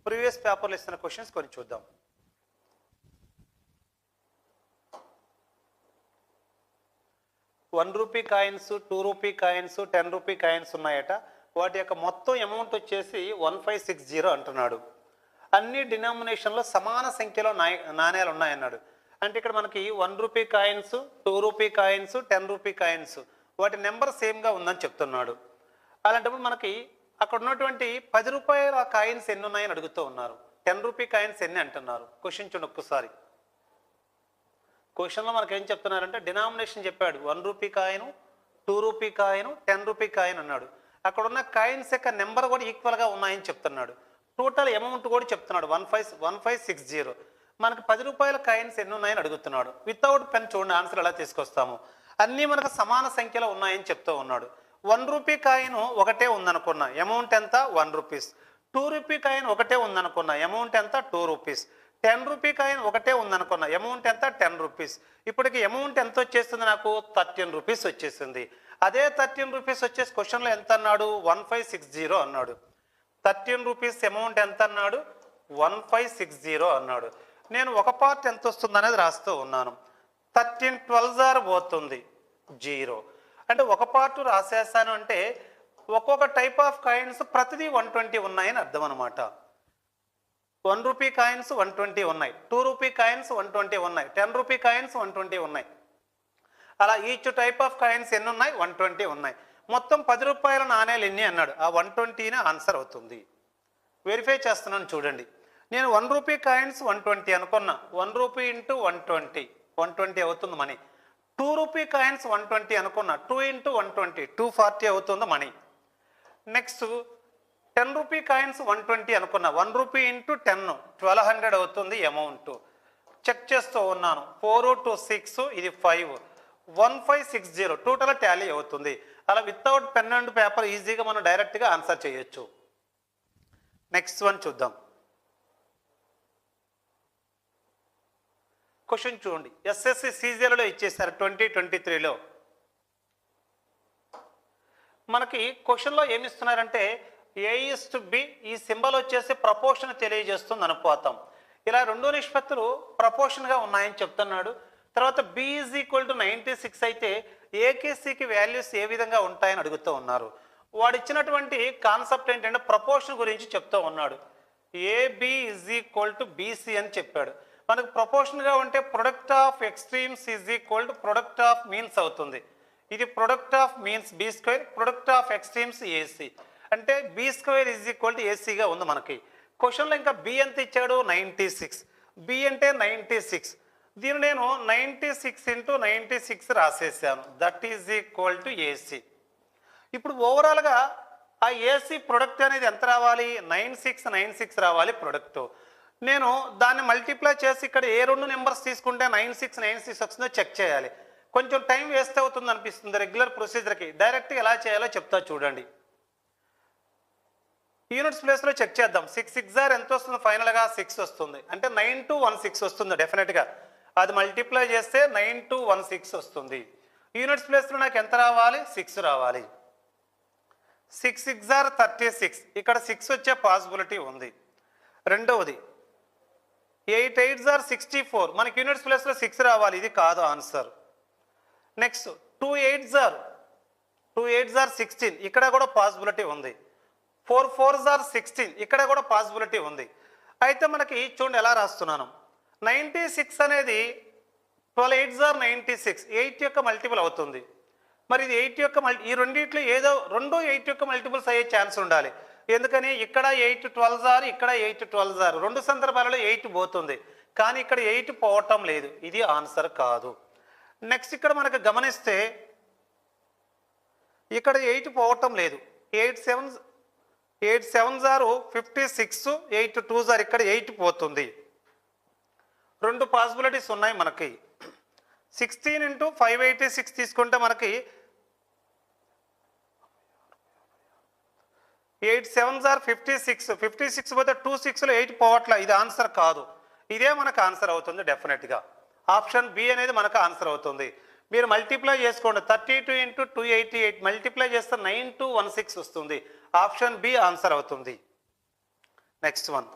Previous పేపర్లో ఇస్తున్న questions కొన్ని చూద్దాం. ₹1 కాయిన్స్, ₹2 కాయిన్స్, ₹10 కాయిన్స్ ఉన్నాయట. వాటి యొక్క మొత్తం అమౌంట్ వచ్చేసి 1560 అంటున్నాడు. అన్ని డినామినేషన్లో సమాన సంఖ్యలో నాణ్యాలు ఉన్నాయన్నాడు. అంటే ఇక్కడ మనకి ₹1 కాయిన్స్, ₹2 కాయిన్స్, ₹10 కాయిన్స్ వాటి నెంబర్ సేమ్గా ఉందని చెప్తున్నాడు. అలాంటప్పుడు మనకి అక్కడ ఉన్నటువంటి ₹10 కాయిన్స్ ఎన్ని ఉన్నాయని అడుగుతూ ఉన్నారు. ₹10 కాయిన్స్ ఎన్ని అంటున్నారు. క్వశ్చన్ చూడండి ఒక్కసారి. క్వశ్చన్లో మనకి ఏం చెప్తున్నారంటే డినామినేషన్ చెప్పాడు. ₹1 కాయిన్, ₹2 కాయిన్, ₹10 కాయిన్ అన్నాడు. అక్కడ ఉన్న కాయిన్స్ యొక్క నెంబర్ కూడా ఈక్వల్గా ఉన్నాయని చెప్తున్నాడు. టోటల్ అమౌంట్ కూడా చెప్తున్నాడు 1560. మనకి ₹10 కాయిన్స్ ఎన్ని ఉన్నాయని అడుగుతున్నాడు. వితౌట్ పెన్ చూడండి ఆన్సర్ ఎలా తీసుకొస్తాము. అన్నీ మనకు సమాన సంఖ్యలో ఉన్నాయని చెప్తూ ఉన్నాడు. ₹1 కాయిన్ ఒకటే ఉందనుకున్నా, అమౌంట్ ఎంత? ₹1. ₹2 కాయిన్ ఒకటే ఉందనుకున్నా, అమౌంట్ ఎంత? ₹2. ₹10 కాయిన్ ఒకటే ఉందనుకున్నా, అమౌంట్ ఎంత? ₹10. ఇప్పటికి అమౌంట్ ఎంత వచ్చేస్తుంది? నాకు ₹13 వచ్చేసింది. అదే ₹13 వచ్చేసి క్వశ్చన్లో ఎంత అన్నాడు? 1560 అన్నాడు. ₹13 అమౌంట్ ఎంత అన్నాడు? 1560 అన్నాడు. నేను ఒక పార్ట్ ఎంత వస్తుంది అనేది రాస్తూ ఉన్నాను. 13 12 పోతుంది 0. అంటే ఒక పార్ట్ రాసేసాను అంటే ఒక్కొక్క టైప్ ఆఫ్ కాయిన్స్ ప్రతిదీ 120 ఉన్నాయని అర్థం అనమాట. ₹1 కాయిన్స్ 120 ఉన్నాయి, ₹2 కాయిన్స్ 120 ఉన్నాయి, ₹10 కాయిన్స్ 120 ఉన్నాయి. అలా ఈచ్ టైప్ ఆఫ్ కాయిన్స్ ఎన్ని ఉన్నాయి? 120 ఉన్నాయి. మొత్తం ₹10 నాణ్యాలు ఎన్ని అన్నాడు. ఆ 120నే ఆన్సర్ అవుతుంది. వెరిఫై చేస్తున్నాను చూడండి. నేను ₹1 కాయిన్స్ 120 అనుకున్నా. ₹1 ఇంటూ 120 అవుతుంది మనీ. ₹2 కాయిన్స్ 120 అనుకున్నా. 2 ఇంటూ 120 240 అవుతుంది మనీ. నెక్స్ట్ ₹10 కాయిన్స్ 120 అనుకున్నా. ₹1 ఇంటూ 10 1200 అవుతుంది అమౌంట్. చెక్ చేస్తూ ఉన్నాను. 4 2 6 ఇది 5 1560 టోటల్ టాలీ అవుతుంది. అలా వితౌట్ పెన్ అండ్ పేపర్ ఈజీగా మనం డైరెక్ట్గా ఆన్సర్ చేయొచ్చు. నెక్స్ట్ వన్ చూద్దాం. క్వశ్చన్ చూడండి. ఎస్ఎస్సి సీజీఎల్లో ఇచ్చేసారు 2023లో. మనకి క్వశ్చన్లో ఏమి ఇస్తున్నారంటే A:B ఈ సింబల్ వచ్చేసి ప్రపోర్షన్ తెలియజేస్తుంది అనుకోతాం. ఇలా రెండు నిష్పత్తులు ప్రపోర్షన్గా ఉన్నాయని చెప్తున్నాడు. తర్వాత B = 96 అయితే ఏకి సికి వాల్యూస్ ఏ విధంగా ఉంటాయని అడుగుతూ ఉన్నారు. వాడు ఇచ్చినటువంటి కాన్సెప్ట్ ఏంటంటే ప్రపోర్షన్ గురించి చెప్తూ ఉన్నాడు. AB = BC అని చెప్పాడు. మనకు ప్రపోర్షన్గా ఉంటే product of extremes = product of means అవుతుంది. ఇది product of means B², product of extremes AC. అంటే B² = ACగా ఉంది మనకి. క్వశ్చన్లో ఇంకా B ఎంత ఇచ్చాడు? 96. B అంటే 96. దీన్ని నేను 96 ఇంటూ 96 రాసేసాను. That is equal to AC. ఇప్పుడు ఓవరాల్గా ఆ AC ప్రొడక్ట్ అనేది ఎంత రావాలి? 9696 రావాలి ప్రొడక్ట్. నేను దాన్ని మల్టిప్లై చేసి ఇక్కడ ఏ రెండు నెంబర్స్ తీసుకుంటే 9696 వస్తుందో చెక్ చేయాలి. కొంచెం టైం వేస్ట్ అవుతుంది అనిపిస్తుంది రెగ్యులర్ ప్రొసీజర్కి. డైరెక్ట్గా ఎలా చేయాలో చెప్తా చూడండి. యూనిట్స్ ప్లేస్లో చెక్ చేద్దాం. 6 6 ఎంత వస్తుంది? ఫైనల్గా 6 వస్తుంది. అంటే 9216 వస్తుంది డెఫినెట్గా. అది మల్టిప్లై చేస్తే 9216 వస్తుంది. యూనిట్స్ ప్లేస్లో నాకు ఎంత రావాలి? 6 రావాలి. 6 6 36. ఇక్కడ 6 వచ్చే పాసిబిలిటీ ఉంది. రెండవది 8 8 64. మనకి యూనిట్స్ ప్లేస్లో 6 రావాలి. ఇది కాదు ఆన్సర్. నెక్స్ట్ 2 8 16. ఇక్కడ కూడా పాసిబిలిటీ ఉంది. 4 4 16. ఇక్కడ కూడా పాసిబిలిటీ ఉంది. అయితే మనకి చూడండి ఎలా రాస్తున్నాను. 96 అనేది 12 8 96 8 యొక్క మల్టిపుల్ అవుతుంది. మరి ఇది 8 యొక్క ఈ రెండిట్లో ఏదో 2 8 యొక్క మల్టిపుల్స్ అయ్యే ఛాన్స్ ఉండాలి. ఎందుకని ఇక్కడ 8 12 ఇక్కడ 8 12 రెండు సందర్భాలలో 8 పోతుంది. కానీ ఇక్కడ 8 పోవటం లేదు. ఇది ఆన్సర్ కాదు. నెక్స్ట్ ఇక్కడ మనకు గమనిస్తే ఇక్కడ 8 పోవటం లేదు. 8 7 56 8 2 ఇక్కడ 8 పోతుంది. రెండు పాసిబిలిటీస్ ఉన్నాయి మనకి. 16 ఇంటూ 586 తీసుకుంటే మనకి 8 7 56. 56 పోతే 2 6లో 8 పోవట్ల. ఇది ఆన్సర్ కాదు. ఇదే మనకు ఆన్సర్ అవుతుంది డెఫినెట్గా. ఆప్షన్ బి అనేది మనకు ఆన్సర్ అవుతుంది. మీరు మల్టిప్లై చేసుకోండి. 32 ఇంటూ 288 మల్టిప్లై చేస్తే 9216 వస్తుంది. ఆప్షన్ బి ఆన్సర్ అవుతుంది. Next one.